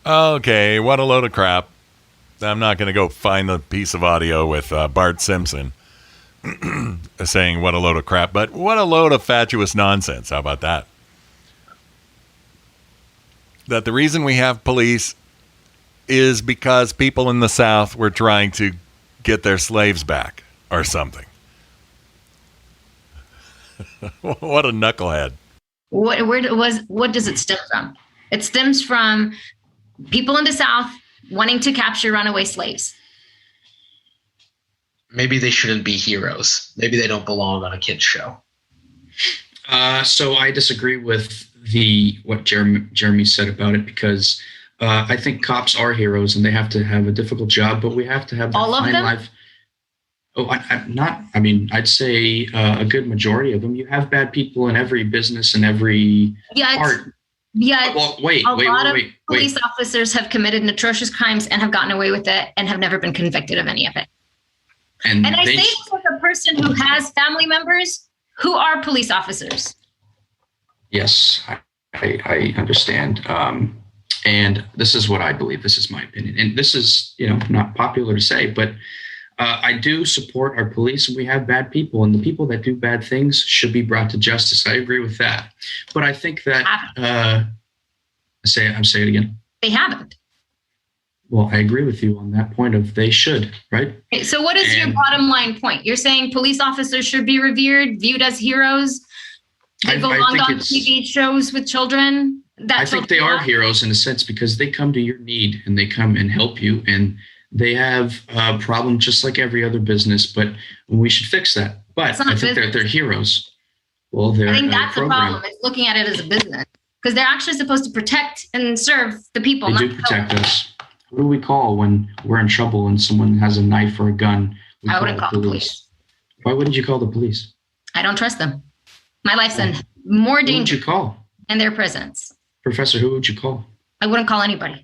Okay, what a load of crap. I'm not going to go find the piece of audio with Bart Simpson saying what a load of crap, but what a load of fatuous nonsense. How about that? That the reason we have police is because people in the South were trying to get their slaves back or something. What a knucklehead. What does it stem from? It stems from people in the South wanting to capture runaway slaves. Maybe they shouldn't be heroes. Maybe they don't belong on a kid's show. So I disagree with what Jeremy said about it because I think cops are heroes and they have to have a difficult job, but we have to have all of them. Life. Oh, I'd say a good majority of them. You have bad people in every business and every part. Yeah. Well, wait. Police officers have committed atrocious crimes and have gotten away with it and have never been convicted of any of it. And I say this as a person who has family members who are police officers. Yes, I understand. And this is what I believe. This is my opinion. And this is, not popular to say, but I do support our police, and we have bad people, and the people that do bad things should be brought to justice. I agree with that. But I think that say it again. They haven't. Well, I agree with you on that point of they should, right? Okay, so what is your bottom line point? You're saying police officers should be revered, viewed as heroes. They belong on TV shows with children. I think they are heroes in a sense because they come to your need and they come and help you, and they have a problem just like every other business, but we should fix that. But I think they're heroes. Well, I think that's the problem. It's looking at it as a business because they're actually supposed to protect and serve the people. They do protect us. Who do we call when we're in trouble and someone has a knife or a gun? I wouldn't call the police. Why wouldn't you call the police? I don't trust them. My life's in more danger. Who would you call? In their presence. Professor, who would you call? I wouldn't call anybody.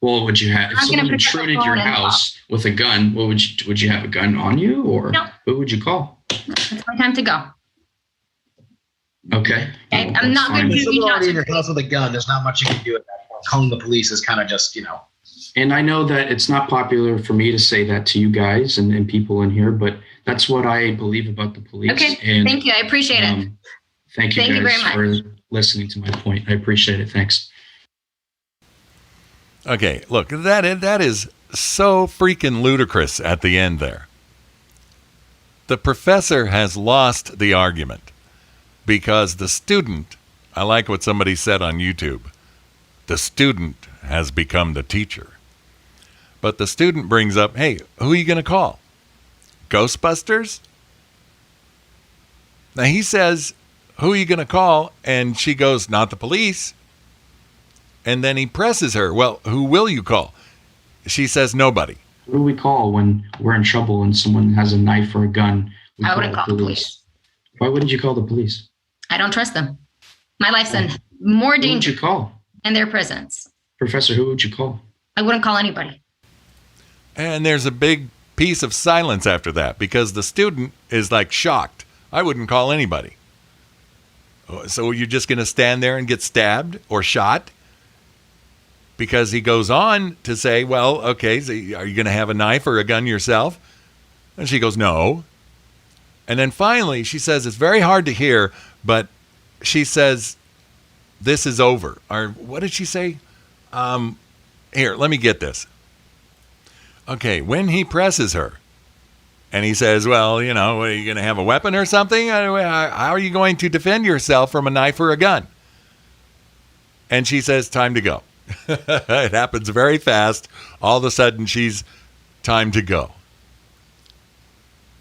Well, would you have if someone intruded your house with a gun? What would you have a gun on you, or who would you call? It's my time to go. Okay. I'm not going to be in your house with a gun. There's not much you can do at that point. Calling the police is kind of just, And I know that it's not popular for me to say that to you guys and people in here, but that's what I believe about the police. Okay, And, thank you. I appreciate it. Thank you Thank you guys very much. for listening to my point. I appreciate it. Thanks. Okay, look, that is so freaking ludicrous at the end there. The professor has lost the argument because the student, I like what somebody said on YouTube, the student has become the teacher. But the student brings up, hey, who are you going to call? Ghostbusters? Now he says, who are you going to call? And she goes, not the police. And then he presses her, well, who will you call? She says, nobody. Who do we call when we're in trouble and someone has a knife or a gun? I wouldn't call the police. Why wouldn't you call the police? I don't trust them. My life's in more Who would danger you call? in their presence. Professor, who would you call? I wouldn't call anybody. And there's a big piece of silence after that because the student is like shocked. I wouldn't call anybody. So you're just going to stand there and get stabbed or shot? Because he goes on to say, well, okay, so are you going to have a knife or a gun yourself? And she goes, no. And then finally she says, it's very hard to hear, but she says, this is over. Or what did she say? Here, let me get this. Okay, when he presses her and he says, well, you know, are you going to have a weapon or something? How are you going to defend yourself from a knife or a gun? And she says, time to go. It happens very fast. All of a sudden, she's time to go.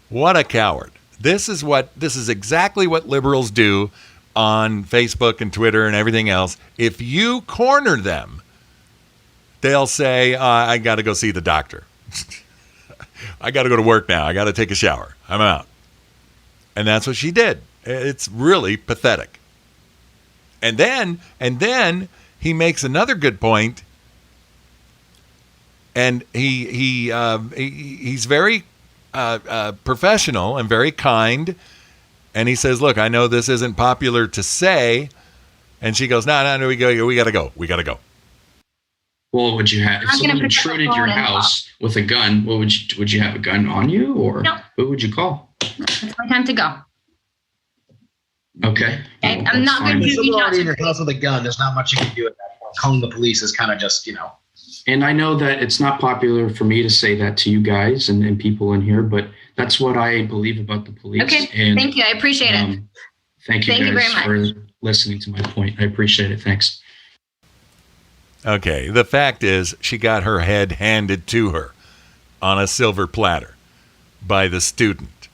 What a coward. This is exactly what liberals do on Facebook and Twitter and everything else. If you corner them, they'll say, I got to go see the doctor. I got to go to work now. I got to take a shower. I'm out. And that's what she did. It's really pathetic. And then he makes another good point, and he's very professional and very kind, and he says, "Look, I know this isn't popular to say," and she goes, "No, we gotta go." Well, would you have if someone intruded your house with a gun? What would you have a gun on you, or no. Who would you call? It's my time to go. Okay. I'm not going to someone already in your house with a gun. There's not much you can do at that point. Calling the police is kind of just, And I know that it's not popular for me to say that to you guys and people in here, but that's what I believe about the police. Okay, and, thank you. I appreciate it. Thank you Thank you guys very much. for listening to my point. I appreciate it. Thanks. Okay, the fact is she got her head handed to her on a silver platter by the student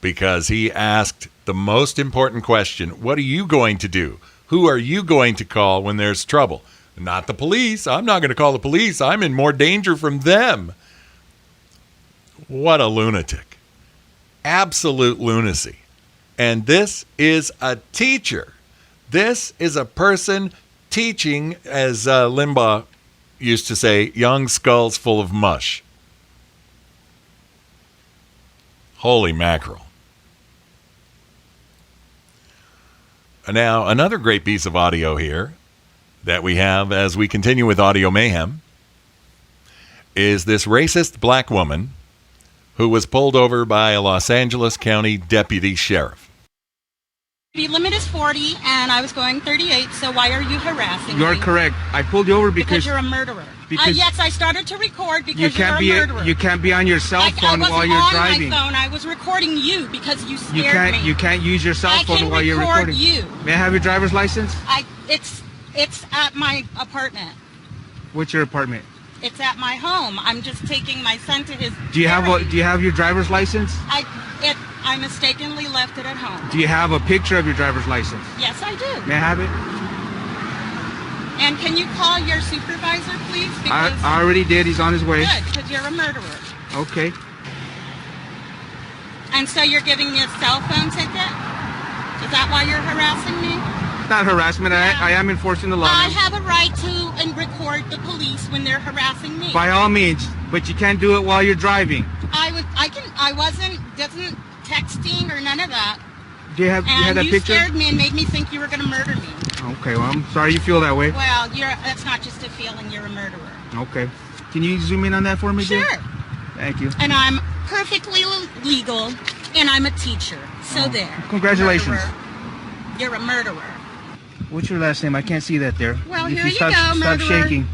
because he asked the most important question, what are you going to do? Who are you going to call when there's trouble? Not the police. I'm not going to call the police. I'm in more danger from them. What a lunatic. Absolute lunacy. And this is a teacher. This is a person teaching, as Limbaugh used to say, young skulls full of mush. Holy mackerel. Now, another great piece of audio here that we have as we continue with Audio Mayhem is this racist black woman who was pulled over by a Los Angeles County deputy sheriff. Speed limit is 40 and I was going 38, so why are you harassing me? You're correct. I pulled you over because you're a murderer. Because yes, I started to record because you can't you're a murderer. You can't be on your cell phone while you're driving. I wasn't on my phone. I was recording you because you scared me. You can't use your cell phone while you're recording. I can record you. May I have your driver's license? It's at my apartment. What's your apartment? It's at my home. I'm just taking my son to his. Do you have your driver's license? I mistakenly left it at home. Do you have a picture of your driver's license? Yes, I do. May I have it? And can you call your supervisor, please? I already did. He's on his way. Good, because you're a murderer. Okay. And so you're giving me a cell phone ticket? Is that why you're harassing me? Not harassment. Yeah. I am enforcing the law. I have a right to record the police when they're harassing me. By all means, but you can't do it while you're driving. I wasn't texting or none of that. Do you have that picture? You scared me and made me think you were going to murder me. Okay, well, I'm sorry you feel that way. Well, that's not just a feeling. You're a murderer. Okay. Can you zoom in on that for me, dear? Sure. Thank you. And I'm perfectly legal, and I'm a teacher. So there. Congratulations. Murderer. You're a murderer. What's your last name? I can't see that there. Well, If here you stop, go, Stop murderer. shaking.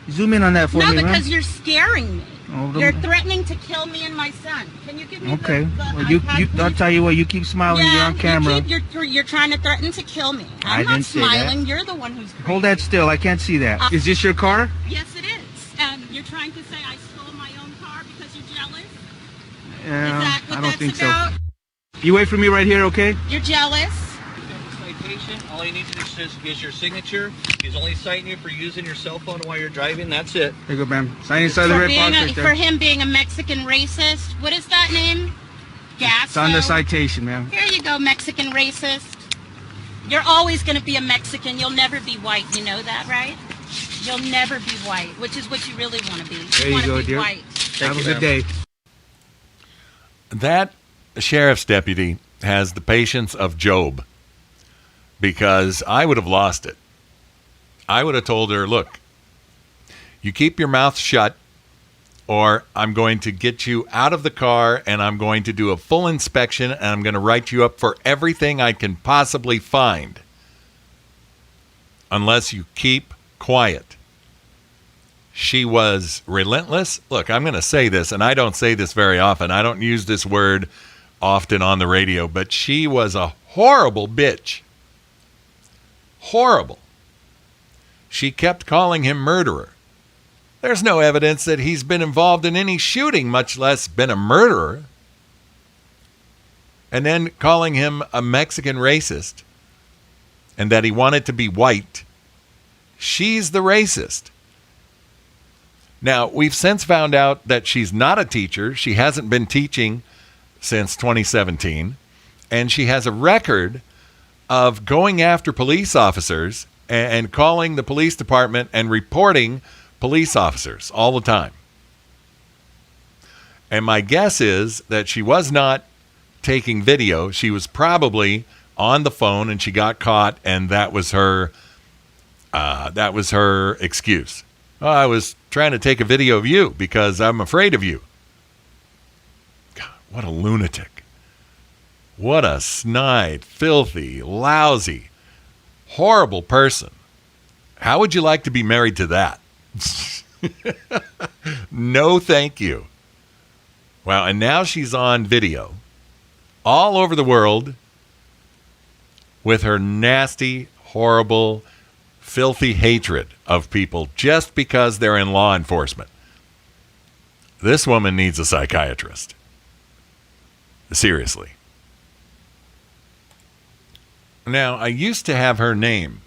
Zoom in on that for No, me, because huh? you're scaring me. Oh, You're threatening to kill me and my son. Can you give me Okay. the Well, iPad, I'll please? tell you what. You keep smiling. You're on camera. You're trying to threaten to kill me. I I'm not didn't say that. smiling. You're the one who's Hold that still. I can't see that. Is this your car? Yes, it is. And you're trying to say I stole my own car because you're jealous? Yeah, Is that what I don't that's think about? so. You wait for me right here, okay? You're jealous? Citation. All you need to do is your signature. He's only citing you for using your cell phone while you're driving. That's it. There you go, ma'am. Sign inside the red box right there. For him being a Mexican racist. What is that name? Gas. It's on the citation, ma'am. Here you go, Mexican racist. You're always going to be a Mexican. You'll never be white. You know that, right? You'll never be white, which is what you really want to be. There you want go, to be dear. white. Have a good day. That sheriff's deputy has the patience of Job, because I would have lost it. I would have told her, look, you keep your mouth shut, or I'm going to get you out of the car and I'm going to do a full inspection and I'm going to write you up for everything I can possibly find, unless you keep quiet. She was relentless. Look, I'm going to say this, and I don't say this very often. I don't use this word often on the radio, but she was a horrible bitch. Horrible. She kept calling him murderer. There's no evidence that he's been involved in any shooting, much less been a murderer. And then calling him a Mexican racist and that he wanted to be white. She's the racist. Now, we've since found out that she's not a teacher. She hasn't been teaching since 2017. And she has a record of going after police officers and calling the police department and reporting police officers all the time. And my guess is that she was not taking video. She was probably on the phone and she got caught, and that was her excuse. Oh, I was trying to take a video of you because I'm afraid of you. God, what a lunatic. What a snide, filthy, lousy, horrible person. How would you like to be married to that? No, thank you. Well, and now she's on video all over the world with her nasty, horrible, filthy hatred of people just because they're in law enforcement. This woman needs a psychiatrist. Seriously. Now, I used to have her name,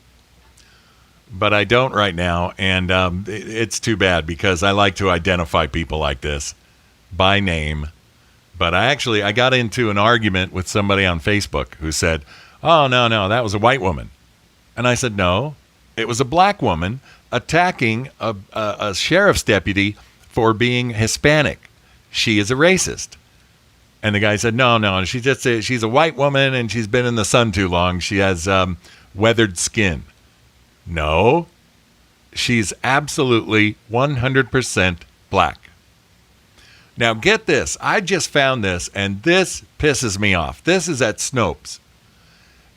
but I don't right now, and it's too bad because I like to identify people like this by name. But I got into an argument with somebody on Facebook who said, oh, no, that was a white woman. And I said, no, it was a black woman attacking a sheriff's deputy for being Hispanic. She is a racist. And the guy said, no, she's a white woman and she's been in the sun too long. She has weathered skin. No, she's absolutely 100% black. Now get this. I just found this, and this pisses me off. This is at Snopes.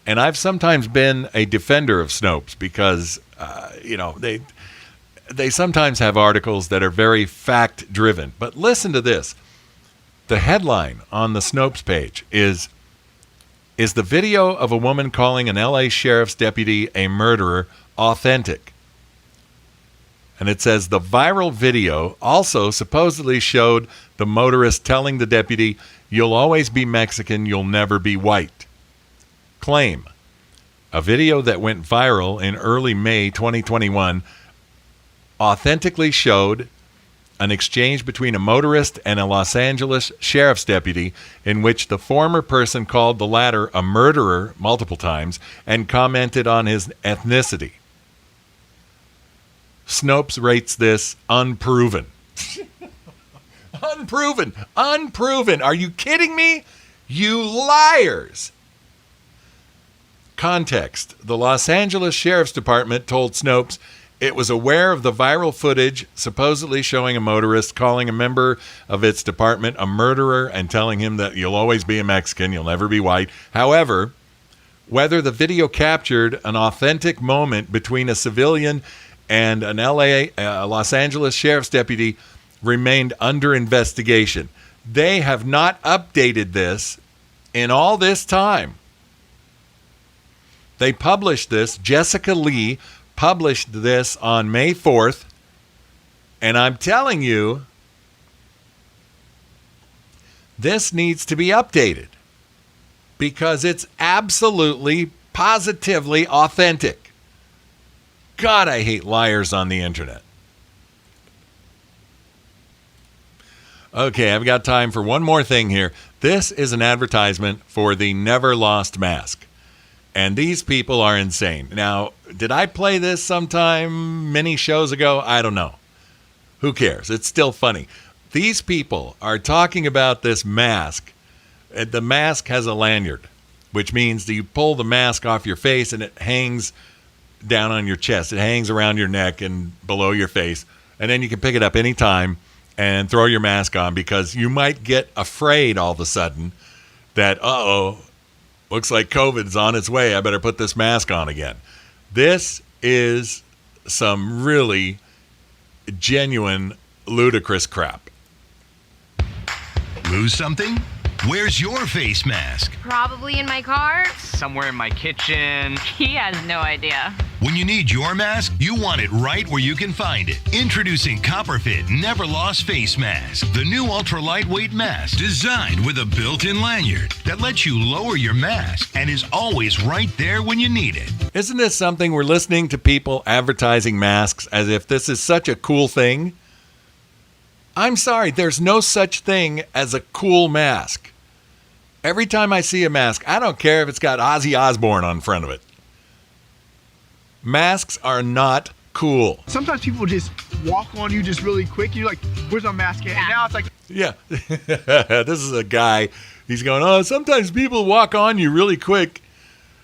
And I've sometimes been a defender of Snopes because, they sometimes have articles that are very fact-driven. But listen to this. The headline on the Snopes page is the video of a woman calling an LA sheriff's deputy a murderer authentic? And it says the viral video also supposedly showed the motorist telling the deputy, you'll always be Mexican, you'll never be white. Claim. A video that went viral in early May 2021 authentically showed an exchange between a motorist and a Los Angeles sheriff's deputy in which the former person called the latter a murderer multiple times and commented on his ethnicity. Snopes rates this unproven. Unproven. Are you kidding me? You liars. Context. The Los Angeles Sheriff's Department told Snopes It was aware of the viral footage supposedly showing a motorist calling a member of its department a murderer and telling him that you'll always be a Mexican, you'll never be white. However, whether the video captured an authentic moment between a civilian and an Los Angeles sheriff's deputy remained under investigation. They have not updated this in all this time. They published this. Jessica Lee published this on May 4th. And I'm telling you, this needs to be updated because it's absolutely, positively authentic. God, I hate liars on the internet. Okay, I've got time for one more thing here. This is an advertisement for the Never Lost Mask. And these people are insane. Now, did I play this sometime many shows ago? I don't know. Who cares? It's still funny. These people are talking about this mask. The mask has a lanyard, which means that you pull the mask off your face and it hangs down on your chest. It hangs around your neck and below your face. And then you can pick it up anytime and throw your mask on because you might get afraid all of a sudden that, looks like COVID's on its way. I better put this mask on again. This is some really genuine, ludicrous crap. Lose something? Where's your face mask? Probably in my car. Somewhere in my kitchen. He has no idea. When you need your mask, you want it right where you can find it. Introducing Copperfit Never Lost Face Mask, the new ultra lightweight mask designed with a built-in lanyard that lets you lower your mask and is always right there when you need it. Isn't this something we're listening to people advertising masks as if this is such a cool thing? I'm sorry, there's no such thing as a cool mask. Every time I see a mask, I don't care if it's got Ozzy Osbourne on front of it. Masks are not cool. Sometimes people just walk on you just really quick. You're like, where's my mask at? And now it's like... Yeah. This is a guy. He's going, sometimes people walk on you really quick.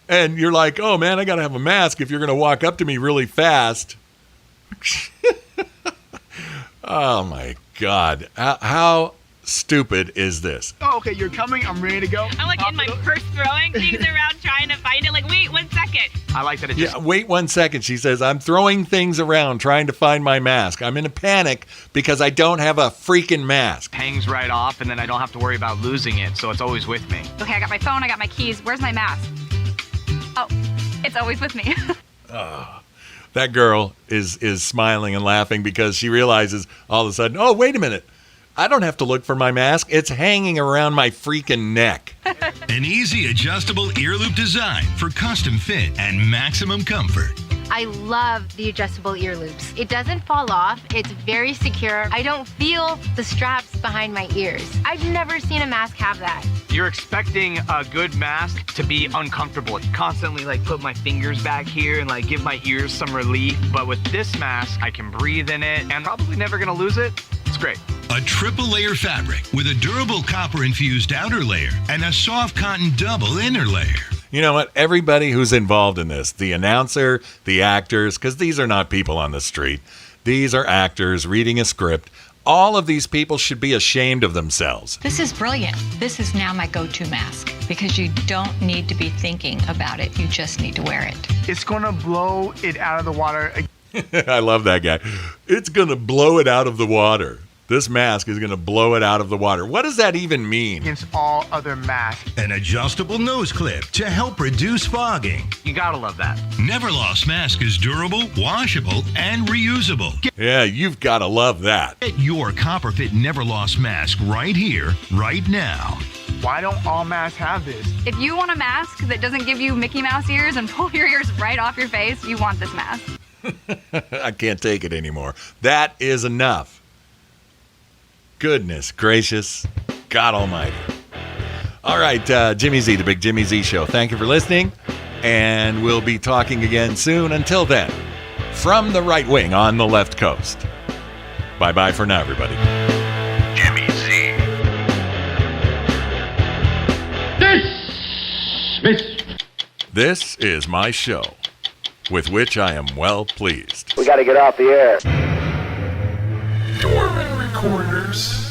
And you're like, oh, man, I got to have a mask if you're going to walk up to me really fast. Oh, my God. How stupid is this? Oh, okay, you're coming. I'm ready to go. I'm like in my purse throwing things around trying to find it. Like, wait 1 second. I like that. Wait 1 second. She says, I'm throwing things around trying to find my mask. I'm in a panic because I don't have a freaking mask. Hangs right off, and then I don't have to worry about losing it, so it's always with me. Okay, I got my phone. I got my keys. Where's my mask? Oh, it's always with me. That girl is smiling and laughing because she realizes all of a sudden, oh, wait a minute. I don't have to look for my mask. It's hanging around my freaking neck. An easy adjustable ear loop design for custom fit and maximum comfort. I love the adjustable ear loops. It doesn't fall off. It's very secure. I don't feel the straps behind my ears. I've never seen a mask have that. You're expecting a good mask to be uncomfortable. Constantly put my fingers back here and give my ears some relief. But with this mask, I can breathe in it and probably never gonna lose it. It's great. A triple layer fabric with a durable copper infused outer layer and a soft cotton double inner layer. You know what? Everybody who's involved in this, the announcer, the actors, because these are not people on the street. These are actors reading a script. All of these people should be ashamed of themselves. This is brilliant. This is now my go-to mask because you don't need to be thinking about it. You just need to wear it. It's going to blow it out of the water. I love that guy. It's going to blow it out of the water. This mask is going to blow it out of the water. What does that even mean? Against all other masks. An adjustable nose clip to help reduce fogging. You gotta love that. Never Lost Mask is durable, washable, and reusable. Yeah, you've got to love that. Get your Copperfit Never Lost Mask right here, right now. Why don't all masks have this? If you want a mask that doesn't give you Mickey Mouse ears and pull your ears right off your face, you want this mask. I can't take it anymore. That is enough. Goodness gracious, God almighty. All right, Jimmy Z, the Big Jimmy Z Show. Thank you for listening, and we'll be talking again soon. Until then, from the right wing on the left coast. Bye-bye for now, everybody. Jimmy Z. This is my show. with which I am well pleased. We got to get off the air. Dorman Recorders.